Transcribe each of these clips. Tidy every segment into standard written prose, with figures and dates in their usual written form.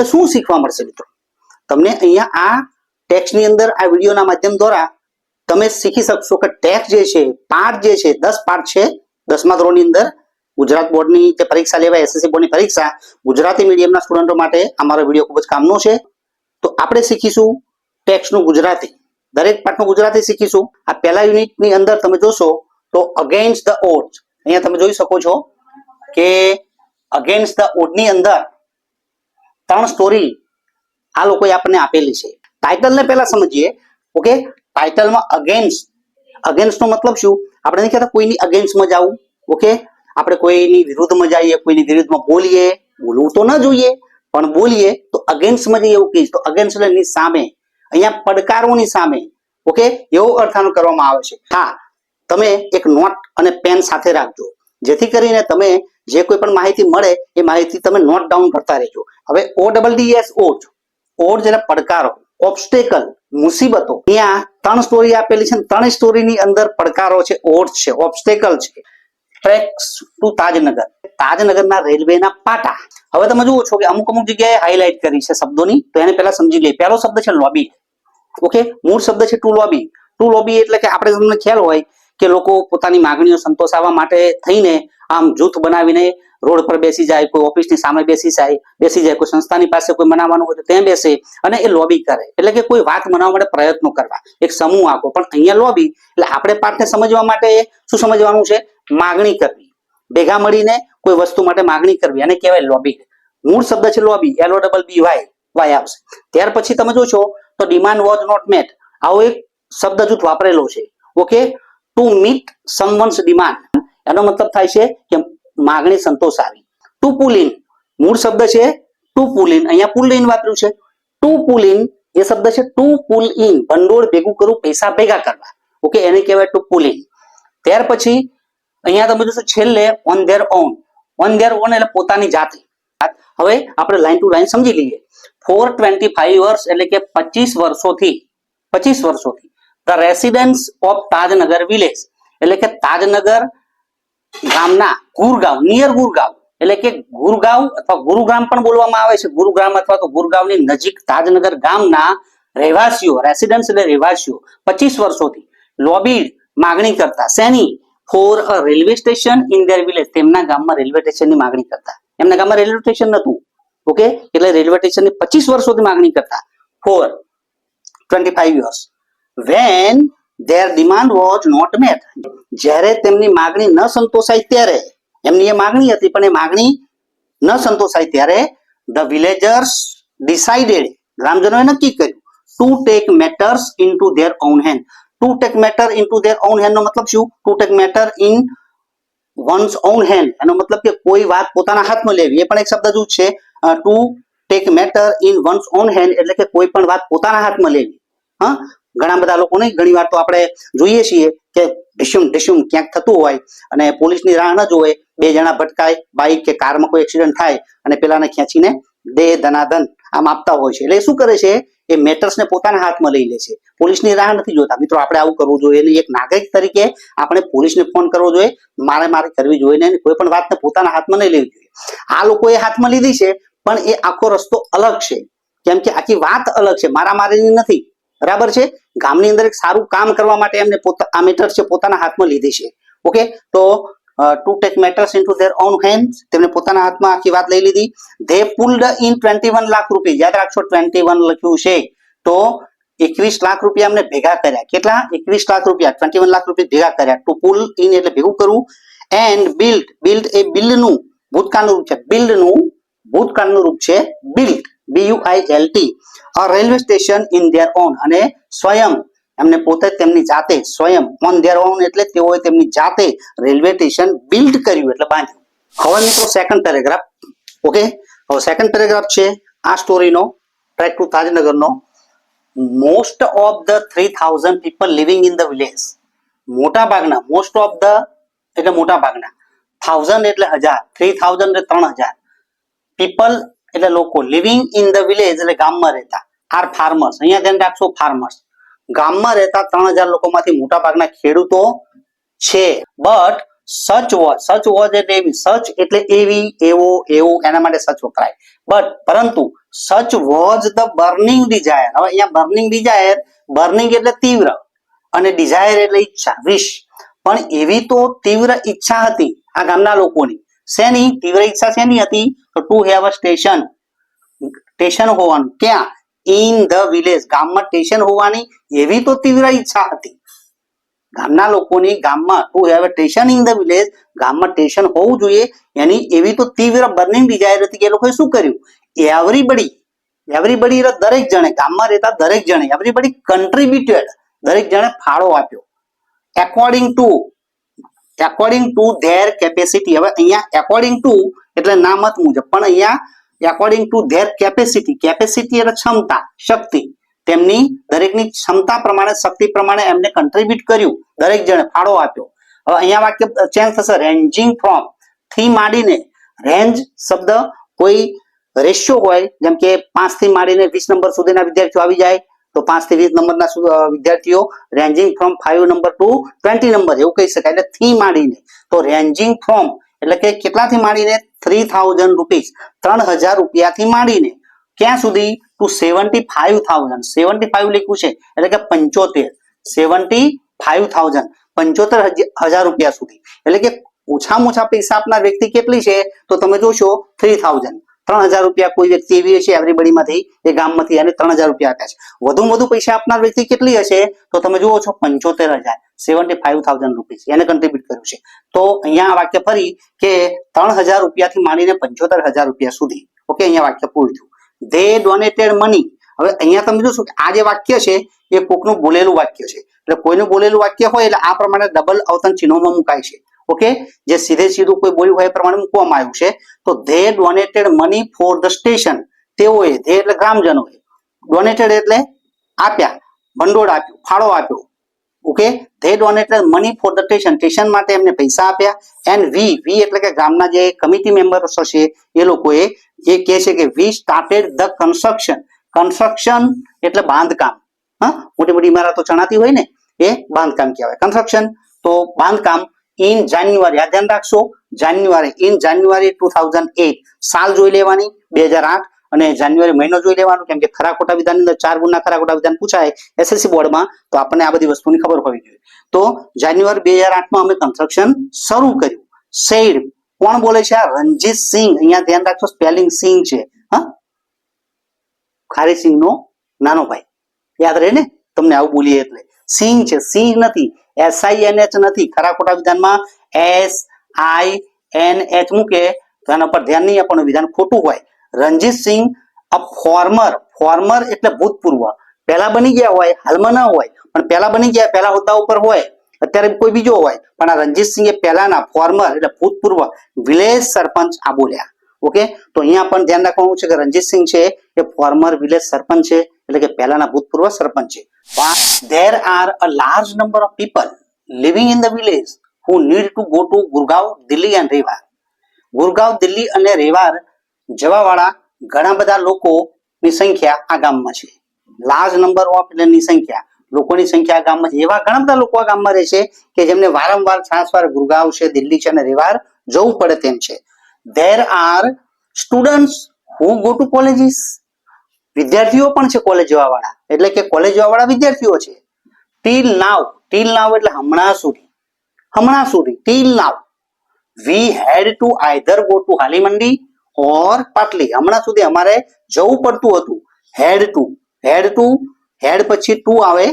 તમને શું શીખવા મળશે મિત્રો? તમને અહીંયા આ ટેક્સ્ટની અંદર આ વિડીયોના માધ્યમ દ્વારા તમે શીખી શકશો કે ટેક્સ્ટ જે છે, પાઠ જે છે, 10 પાઠ છે 10મા ધોરણની અંદર ગુજરાત બોર્ડની જે પરીક્ષા લેવાય, એસએસસી બોર્ડની પરીક્ષા, ગુજરાતી મીડિયમના સ્ટુડન્ટો માટે અમારો વિડીયો ખૂબ જ કામનો છે. તો આપણે શીખીશું ટેક્સ્ટનું ગુજરાતી, દરેક પાઠનું ગુજરાતી શીખીશું. આ પહેલા યુનિટની અંદર તમે જોશો તો અગેન્સ્ટ ધ ઓડ્સ, અહીંયા તમે જોઈ શકો છો કે અગેન્સ્ટ ધ ઓડની અંદર 3 સ્ટોરી આ લોકોએ આપણને આપેલી છે. ટાઇટલને પહેલા સમજીએ. ઓકે, ટાઇટલમાં અગેન્સ્ટ નો મતલબ શું? આપણે નહીં કહેતા કોઈની અગેન્સ્ટમાં જવું. ઓકે, આપણે કોઈની વિરુદ્ધમાં જઈએ, કોઈની વિરુદ્ધમાં બોલીએ, બોલવું તો ન જોઈએ પણ બોલીએ તો અગેન્સ્ટમાં જઈએ એવું કહીશ તો અગેન્સ્ટ એટલે ની સામે, અહીંયા પડકારોની સામે. ઓકે, એવો અર્થાનું કરવામાં આવે છે. હા, તમે એક નોટ અને પેન સાથે રાખજો જેથી કરીને તમે જે કોઈ પણ માહિતી મળે એ માહિતી તમે નોટ ડાઉન કરતા રહેજો. હવે ODDS ઓડ એટલે પડકારો, ઓબ્સ્ટેકલ મુસીબતો. અહીંયા 3 સ્ટોરી આપેલી છે, 3 સ્ટોરીની અંદર પડકારો છે, ઓડ્સ છે, ઓબ્સ્ટેકલ છે. ટ્રેક્સ ટુ તાજનગર, તાજનગરના રેલવેના પાટા. હવે તમે જુઓ છો કે અમુક જગ્યાએ હાઇલાઇટ કરી છે શબ્દોની, તો એને પહેલા સમજી લઈએ. પહેલો શબ્દ છે લોબી. ઓકે, મૂળ શબ્દ છે ટુ લોબી. ટુ લોબી એટલે કે આપણે તમને ખ્યાલ હોય કે લોકો પોતાની માંગણીઓ સંતોષાવવા માટે થઈને આમ જૂથ બનાવીને રોડ પર બેસી જાય, કોઈ ઓફિસની સામે બેસી જાય, કોઈ સંસ્થાની પાસે કોઈ મનાવવાનું હોય તો ત્યાં બેસે અને એ લોબી કરે. એટલે કે કોઈ વાત મનાવવા માટે પ્રયત્નો કરવા, એક સમૂહ આખો. પણ અહીંયા લોબી એટલે આપણે પાઠને સમજવા માટે શું સમજવાનું છે? માગણી કરવી, ભેગા મળીને કોઈ વસ્તુ માટે માગણી કરવી, અને કહેવાય લોબી. મૂળ શબ્દ છે લોબી, LOBBY આવશે. ત્યાર પછી તમે જોશો તો ડિમાન્ડ વોઝ નોટ મેટ, આવો એક શબ્દ જૂથ વાપરેલો છે. ઓકે, ટુ મીટ સમવન્સ ડિમાન્ડ, એનો મતલબ થાય છે કે માગણી સંતોષાવી. ટુ પુલ ઇન, મૂળ શબ્દ છે ટુ પુલ ઇન, અહીંયા પુલ ઇન વાપર્યું છે. ટુ પુલ ઇન એ શબ્દ છે ટુ પુલ ઇન, ભંડોળ ભેગું કરવું, પૈસા ભેગા કરવા. ઓકે, એને કહેવાય ટુ પુલ ઇન. ત્યાર પછી અહીંયા તમે જોશો છેલ્લે on there on. On there on એટલે પોતાની જાતે. હવે આપણે લાઈન ટુ લાઈન સમજી લઈએ. ફોર 25 વર્ષ એટલે કે 25 વર્ષોથી the residents of Tajnagar village એટલે કે તાજનગર ગામના, ગુરગાંવ, નિયર ગુરગાંવ એટલે કે ગુરગાંવ અથવા ગુરુગ્રામ પણ બોલવામાં આવે છે. ગુરુગ્રામ અથવા તો ગુરગાંવની નજીક તાજનગર ગામના રહેવાસીઓ, રેસિડેન્ટ્સ એટલે રહેવાસીઓ 25 વર્ષોથી લોબીડ માગણી કરતા. શેની? For a railway station in their village, તેમના ગામમાં રેલવે સ્ટેશનની માગણી કરતા. એમના ગામમાં રેલવે સ્ટેશન નહોતું. ઓકે, એટલે રેલવે સ્ટેશનની 25 વર્ષોથી માગણી કરતા. For 25 years. When their demand was not met, જ્યારે તેમની માગણી ન સંતોષાય ત્યારે, એમની એ માગણી હતી પણ એ માગણી ન સંતોષાય ત્યારે the villagers decided, ગ્રામજનોએ નક્કી કર્યું, to take matters into their own hand. To take matter into their own hand નો મતલબ શું? To take matter in one's own hand એનો મતલબ કે કોઈ વાત પોતાના હાથમાં લેવી, એ પણ એક શબ્દ જૂથ છે. To take matter in one's own hand એટલે કે કોઈ પણ વાત પોતાના હાથમાં લેવી. હા, ઘણા બધા લોકો નહીં, ઘણી વાર તો આપણે જોઈએ છીએ કે ઢીશુમ ક્યાંક થતું હોય અને પોલીસની રાહ ન જોવે, 2 જણા ભટકાય, બાઇક કે કારમાં કોઈ એક્સિડન્ટ થાય અને પેલાને ખેંચીને દે ધનાધન આમ આપતા હોય છે. એટલે એ શું કરે છે? એ મેટર્સને પોતાના હાથમાં લઈ લે છે, પોલીસની રાહ નથી જોતા. મિત્રો, આપણે આવું કરવું જોઈએ નહીં. એક નાગરિક તરીકે આપણે પોલીસને ફોન કરવો જોઈએ, મારે કરવી જોઈએ નહીં. કોઈ પણ વાતને પોતાના હાથમાં નહીં લેવી જોઈએ. આ લોકોએ હાથમાં લીધી છે પણ એ આખો રસ્તો અલગ છે, કેમ કે આખી વાત અલગ છે, મારામારીની નથી. બરાબર છે? ગામની અંદર એક સારું કામ કરવા માટે એમને આ મેટર્સ છે પોતાના હાથમાં લીધી છે. ઓકે, તો to take matters into there on hands, તેમને પોતાના હાથમાં આખી વાત લઈ લીધી. ધે પુલ્ડ ઇન 21 લાખ રૂપિયા, યાદ રાખશો 21 લખ્યું છે તો 21 લાખ રૂપિયા એમને ભેગા કર્યા. કેટલા? 21 લાખ રૂપિયા, 21 લાખ રૂપિયા ભેગા કર્યા. ટુ પુલ ઇન એટલે ભેગું કરવું. એન્ડ બિલ્ડ એ બિલ્ડનું ભૂતકાળનું રૂપ છે, બિલ્ડનું ભૂતકાળનું રૂપ છે build, BUILT, a railway station in their own, અને સ્વયં એમને પોતે તેમની જાતે, સ્વયં ઓન ધેર ઓન એટલે તેઓએ તેમની જાતે રેલવે સ્ટેશન બિલ્ડ કર્યું એટલે બાંધ્યું. હવે મિત્રો સેકન્ડ પેરેગ્રાફ. ઓકે, હવે સેકન્ડ પેરેગ્રાફ છે આ સ્ટોરીનો, ટ્રેક ટુ તાજનગરનો. Most of the 3000 people living in the village, મોટા ભાગના, મોસ્ટ ઓફ ધ એટલે મોટા ભાગના, 1000 એટલે 1000, 3000 એટલે 3000, પીપલ એટલે લોકો, લિવિંગ ઇન ધ વિલેજ એટલે ગામમાં રહેતા, આર ફાર્મર્સ. અહીંયા ધ્યાન રાખશો, ફાર્મર્સ. ગામમાં રહેતા 3000 લોકોમાંથી મોટા ભાગના ખેડૂતો છે. બટ સચ વોચ એટલે એવી, સચ એટલે એવી, એવો, એવું, એના માટે સચ વપરાય. પરંતુ સચ વોઝ ધ બર્નિંગ ડિઝાયર. હવે અહીંયા બર્નિંગ ડિઝાયર, બર્નિંગ એટલે તીવ્ર અને ડિઝાયર એટલે ઈચ્છા, વિશ. પણ એવી તો તીવ્ર ઈચ્છા હતી આ ગામના લોકોની. શેની તીવ્ર ઈચ્છા શેની હતી? તો to have a station, station હોવાનું. ક્યાં? ઇન ધ વિલેજ, ગામમાં સ્ટેશન હોવાની એવી તો તીવ્ર ઈચ્છા હતી ગામના લોકોની. ગામમાં to have a station in the village, ગામમાં સ્ટેશન હોવું જોઈએ એની એવી તો તીવ્ર બર્નિંગ ડિઝાયર હતી કે એ લોકોએ શું કર્યું? એવરીબડી દરેક જણે, ગામમાં રહેતા દરેક જણે, એવરીબડી કન્ટ્રીબ્યુટેડ, દરેક જણે ફાળો આપ્યો. According to there capacity. હવે અહીંયા એકોર્ડિંગ ટુ એટલે ના મત મુજબ, પણ અહીંયા according to there capacity, capacity એટલે ક્ષમતા, શક્તિ. તેમની દરેકની ક્ષમતા પ્રમાણે, શક્તિ પ્રમાણે એમને કન્ટ્રીબ્યુટ કર્યું, દરેક જણે ફાળો આપ્યો. હવે અહીંયા વાક્ય ચેન્જ થશે. રેન્જિંગ ફ્રોમ થી માંડીને, રેન્જ શબ્દ કોઈ રેશિયો હોય, જેમ કે 5 થી માંડીને 20 નંબર સુધીના વિદ્યાર્થીઓ આવી જાય તો 5 થી 20 નંબરના વિદ્યાર્થીઓ, ranging from 5 number to 20 number એવું કહી શકાય. એટલે થી માંડીને, તો રેન્જિંગ ફ્રોમ એટલે કે કેટલાથી માંડીને? 3000 રૂપીસ, 3000 રૂપિયાથી માંડીને ક્યાં સુધી? ટુ 75,000, 75 લખ્યું છે એટલે કે 75, 75,000, 75,000 રૂપિયા સુધી. એટલે કે ઓછામાં ઓછા પૈસા આપનાર વ્યક્તિ કેટલી છે? તો તમે જોશો 3000, 3000 રૂપિયા કોઈ વ્યક્તિ એવી હશે એવરીબડીમાંથી, એ ગામમાંથી, અને 3000 રૂપિયા આપ્યા છે. વધુમાં વધુ પૈસા આપનાર વ્યક્તિ કેટલી હશે? તો તમે જુઓ છો 75,000, 75,000 રૂપીસ એને કન્ટ્રીબ્યુટ કર્યું છે. તો અહીંયા વાક્ય ફરી કે 3000 રૂપિયાથી માંડીને 75,000 રૂપિયા સુધી. ઓકે, અહીંયા વાક્ય પૂરું થયું. They donated money. હવે અહીંયા તમે જોશો કે આ જે વાક્ય છે એ કોકનું બોલેલું વાક્ય છે. એટલે કોઈનું બોલેલું વાક્ય હોય એટલે આ પ્રમાણે ડબલ અવતરણ ચિહ્નોમાં મુકાય છે. ઓકે, જે સીધે સીધું કોઈ બોલ્યું હોય એ પ્રમાણે મૂકવામાં આવ્યું છે. તો they donated money for the station. તેઓએ, ધે એટલે ગ્રામજનોએ, ડોનેટેડ એટલે આપ્યા, ભંડોળ આપ્યું, ફાળો આપ્યો. Okay, they donated money for the station, station માટે એમને પૈસા આપ્યા. એન્ડ વી એટલે કે ગામના જે કમિટી મેમ્બર્સ હશે એ લોકોએ એ કહે છે કે we started the construction. Construction એટલે બાંધકામ. મોટી મોટી ઇમારતો ચણાતી હોય ને એ બાંધકામ કહેવાય કન્સ્ટ્રક્શન. તો બાંધકામ ઇન જાન્યુઆરી, આ ધ્યાન રાખશો, જાન્યુઆરી, ઇન જાન્યુઆરી 2008, સાલ જોઈ લેવાની 2008, અને જાન્યુઆરી મહિનો જોઈ લેવાનું, કેમ કે ખરા ખોટા વિધાનની અંદર 4 ગુણના ખરા ખોટા વિધાન પૂછાય એસએસસી બોર્ડમાં, તો આપણને આ બધી વસ્તુની ખબર હોવી જોઈએ. તો જાન્યુઆરી 2008માં અમે કન્સ્ટ્રક્શન શરૂ કર્યું. સેડ, કોણ બોલે છે? આ રણજીત સિંહ. અહીંયા ધ્યાન રાખજો, સ્પેલિંગ સિંહ છે. ખારી સિંહ નો નાનો ભાઈ, યાદ રહે ને તમને આવું બોલીએ એટલે. સિંહ છે, સિંહ નથી, SINH નથી. ખરા ખોટા વિધાનમાં SINH મૂકે તો એના પર ધ્યાન નહીં આપવાનું, વિધાન ખોટું હોય. રણજીત સિંહ અ ફોર્મર, ફોર્મર એટલે ભૂતપૂર્વ, પહેલા બની ગયા હોય, હાલમાં ના હોય, પણ પહેલા બની ગયા, પહેલા હોદ્દા ઉપર હોય, અત્યારે કોઈ બીજો હોય, પણ આ રણજીત સિંહ એ પહેલાના, ફોર્મર એટલે ભૂતપૂર્વ વિલેજ સરપંચ આ બોલ્યા. ઓકે, તો અહીંયા પણ ધ્યાન રાખવાનું છે કે રણજીત સિંહ છે એ ફોર્મર વિલેજ સરપંચ છે, એટલે કે પહેલાના ભૂતપૂર્વ સરપંચ છે. There are a large number of people living in the village who need to go to Gurgaon, Delhi and Rewar. Gurgaon, Delhi અને રેવાર જવા વાળા ઘણા બધા લોકોની સંખ્યા આ ગામમાં છે. લાર્જ નંબર ઓફ એટલે ની સંખ્યા, લોકોની સંખ્યા આ ગામમાં છે. એવા ઘણા બધા લોકો આ ગામમાં રહે છે કે જેમને વારંવાર છાસવાર ગુરગાંવ છે, દિલ્હી છે અને રેવાર જવું પડે તેમ છે. There are students who go to colleges. વિદ્યાર્થીઓ પણ છે કોલેજ જવા વાળા, એટલે કે કોલેજ જવા વાળા વિદ્યાર્થીઓ છે. ટીલ નાવ, ટીલ નાવ એટલે હમણાં સુધી, હમણાં સુધી, till now. We had to either go to Halimandi or Patli. હમણાં સુધી અમારે જવું પડતું હતું. હેડ પછી ટુ આવે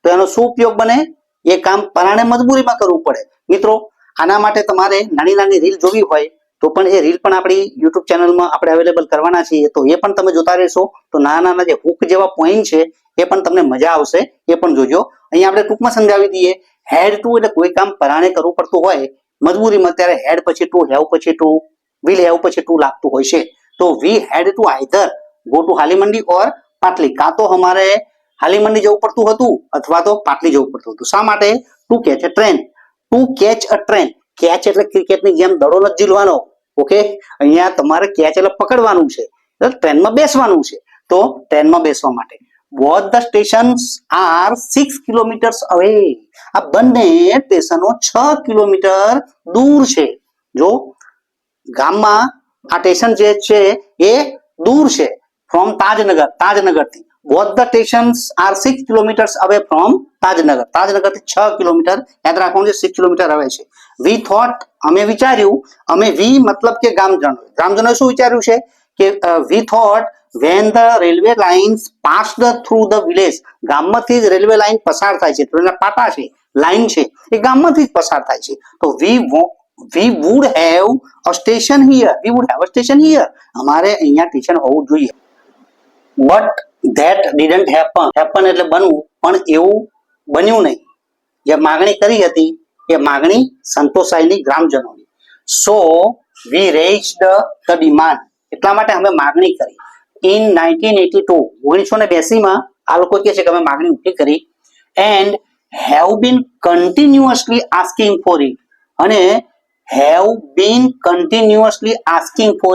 તો એનો શું ઉપયોગ બને? એ કામ પરાણે મજબૂરીમાં કરવું પડે. મિત્રો, આના માટે તમારે નાની નાની રીલ જોવી હોય તો પણ એ રીલ પણ આપણી યુટ્યુબ ચેનલમાં આપણે અવેલેબલ કરવાના છીએ, તો એ પણ તમે જોતા રહેશો. તો નાના નાના જે હુક જેવા પોઈન્ટ છે એ પણ તમને મજા આવશે, એ પણ જોજો. અહીંયા આપણે ટૂંકમાં સમજાવી દઈએ. હેડ ટુ એટલે કોઈ કામ પરાણે કરવું પડતું હોય મજબૂરીમાં, ત્યારે હેડ પછી ટુ, હેવ પછી ટુ, વિલ હેવ પછી ટુ લાગતું હોય છે. તો વી હેડ two either go to Halimandi ઓર પાટલી. કાં તો અમારે હાલીમંડી જવું પડતું હતું અથવા તો પાટલી જવું પડતું હતું. શા માટે? To catch a train. To catch a train. Catch એટલે ક્રિકેટની જેમ દડો નથી ઝીલવાનો. ઓકે, અહીંયા તમારે કેચ એટલે પકડવાનું છે, ટ્રેનમાં બેસવાનું છે. તો ટ્રેનમાં બેસવા માટે. Both the stations are 6 kilometres away. આ બંને સ્ટેશનો 6 કિલોમીટર દૂર છે. જો ગામમાં આ સ્ટેશન જે છે એ દૂર છે ફ્રોમ તાજનગરથી. both the stations are 6 kilometers away from તાજનગરથી 6 કિલોમીટર, યાદ રાખવાનું છે 6 કિલોમીટર આવે છે. we thought, અમે વિચાર્યું, we મતલબ કે ગ્રામજનોએ શું વિચાર્યું છે કે we thought when the railway lines passed through the village, ગામમાંથી જ રેલવે લાઈન પસાર થાય છે, ટ્રેનના પાટા છે, લાઈન છે એ ગામમાંથી જ પસાર થાય છે. તો we would have a station here, અમારે અહીંયા સ્ટેશન હોવું જોઈએ. but that didn't happen એટલે બનવું, પણ એવું બન્યું નહીં. જે માગણી કરી હતી એ માગણી સંતોષાઈ નહીં ગ્રામજનોની. so we raised the demand, એટલા માટે અમે માગણી કરી. in 1982 માં આ લોકો કહે છે કે અમે માગણી ઊભી કરી and have been continuously asking for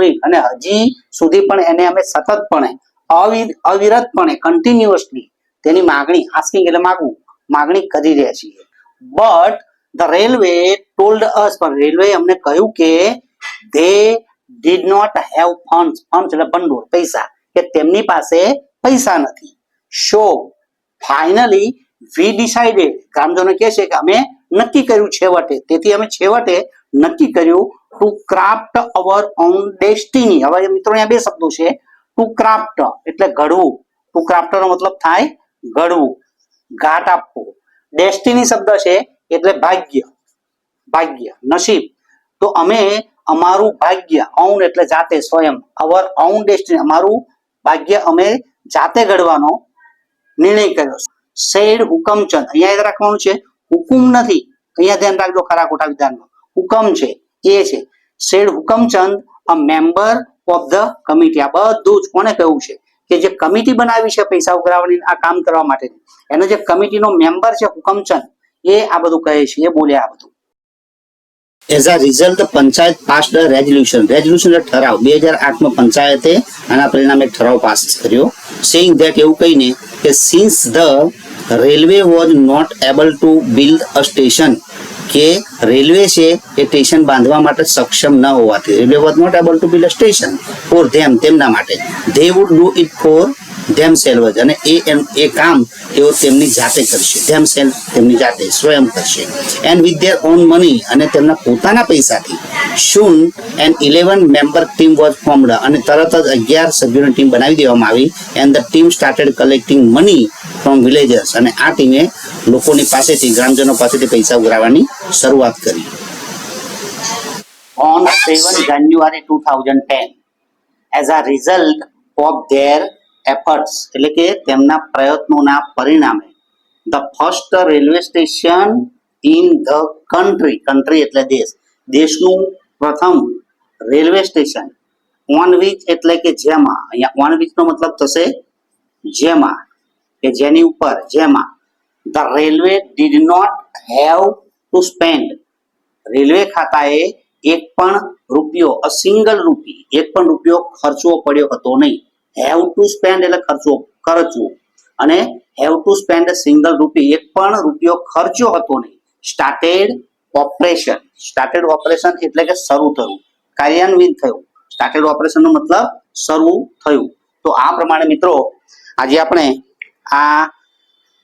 it, અને હજી સુધી પણ એને અમે સતતપણે અવિરતપણે કન્ટિન્યુઅસલી તેની માગણી, આસ્કિંગ એટલે માગવું, માગણી કરી રહ્યા છીએ. બટ ધ રેલવે ટોલ્ડ અસ, પણ રેલવે અમને કહ્યું કે they did not have funds એટલે ભંડોળ, પૈસા, કે તેમની પાસે પૈસા નથી. so finally we decided, ગ્રામજનો કહે છે કે અમે નક્કી કર્યું છેવટે, તેથી અમે છેવટે નક્કી કર્યું to craft our own destiny. હવે મિત્રો અહીંયા બે શબ્દો છે. ટુ ક્રાફ્ટ એટલે ઘડવું, ટુ ક્રાફ્ટ નો મતલબ થાય ઘડવું, ઘાટ આપવું. ડેસ્ટિની શબ્દ છે એટલે ભાગ્ય, નસીબ. તો અમે અમારું ભાગ્ય, ઓન એટલે જાતે, સ્વયં, અવર ઓન ડેસ્ટિની, અમારું ભાગ્ય અમે જાતે ઘડવાનો નિર્ણય કર્યો. સેડ હુકમચંદ, અહીંયા યાદ રાખવાનું છે, હુકુમ નથી, અહીંયા ધ્યાન રાખજો, ખરા ખોટા વિધાનમાં હુકમ છે એ છે. Said Hukumchand a member of the committee, આ બધું જ કોને કહ્યું છે કે જે કમિટી બનાવી છે પૈસા ઉઘરાવવાની આ કામ કરવા માટે, એનો જે કમિટીનો મેમ્બર છે હુકમચંદ, એ આ બધું કહે છે, એ બોલ્યા આ બધું. As a result panchayat passed resolution એટલે ઠરાવ. 2008 માં પંચાયતે આના પરિણામે એક ઠરાવ પાસ કર્યો, સેઇંગ ધેટ, એવું કહીને કે since the railway was not able to build a station, કે રેલવે છે એ સ્ટેશન બાંધવા માટે સક્ષમ ન હોવાથી, railway was not able to build a station for them, તેમના માટે, they would do it for themselves, અને એ કામ તેઓ તેમની જાતે કરશે, themselves તેમની જાતે સ્વયં કરશે. And with their on money, અને તેમના પોતાના પૈસાથી. soon an 11 member team was formed, અને તરત જ 11 સભ્યોની ટીમ બનાવી દેવામાં આવી. and the team started collecting money from villagers, અને આ ટીમે લોકોની પાસેથી, ગ્રામજનો પાસેથી પૈસા ઉઘરાવવાની શરૂઆત કરી. on 7 January 2010, as a result of their efforts, એટલે કે તેમના પ્રયત્નોના પરિણામે, the first railway station in the country એટલે દેશનું પ્રથમ રેલવે સ્ટેશન, on which એટલે કે જેમાં, અહીંયા on which નો મતલબ થશે જેમાં, કે જેની ઉપર, જેમાં, the railway did not have to spend, railway ખાતાએ એક પણ રૂપિયો, a single rupee, એક પણ રૂપિયો ખર્ચવો પડ્યો હતો નહીં. have to spend એટલે ખર્ચવું, અને have to spend a single rupee, એક પણ રૂપિયો ખર્ચ્યો હતો નહીં. started operation એટલે કે શરૂ થયું, કાર્યાન્વિત થયું. started operation નો મતલબ શરૂ થયું. તો આ પ્રમાણે મિત્રો આજે આપણે આ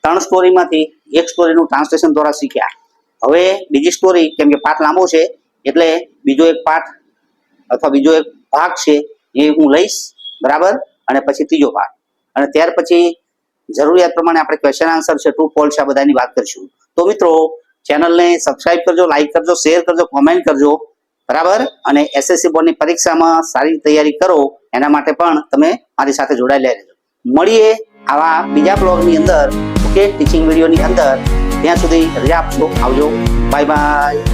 3 સ્ટોરીમાંથી એક સ્ટોરીનું ટ્રાન્સલેશન દ્વારા શીખ્યા. હવે બીજી સ્ટોરી, કેમ કે પાઠ લાંબો છે એટલે બીજો એક પાઠ અથવા બીજો એક ભાગ છે એ હું લઈશ, બરાબર, અને પછી ત્રીજો પાઠ, અને ત્યાર પછી જરૂરિયાત પ્રમાણે આપણે ક્વેશ્ચન આન્સર છે, ટ્રુ ફોલ્સ, આ બધાની વાત કરીશું. તો મિત્રો ચેનલને સબસ્ક્રાઇબ કરજો, લાઈક કરજો, શેર કરજો, કોમેન્ટ કરજો, બરાબર. અને એસએસસી બોર્ડની પરીક્ષામાં સારી તૈયારી કરો એના માટે પણ તમે મારી સાથે જોડાયેલા રહેજો. મળીએ આવા બીજા બ્લોગની અંદર, ઓકે, ટીચિંગ વિડીયોની અંદર. ત્યાં સુધી રજા આપજો, આવજો, બાય બાય.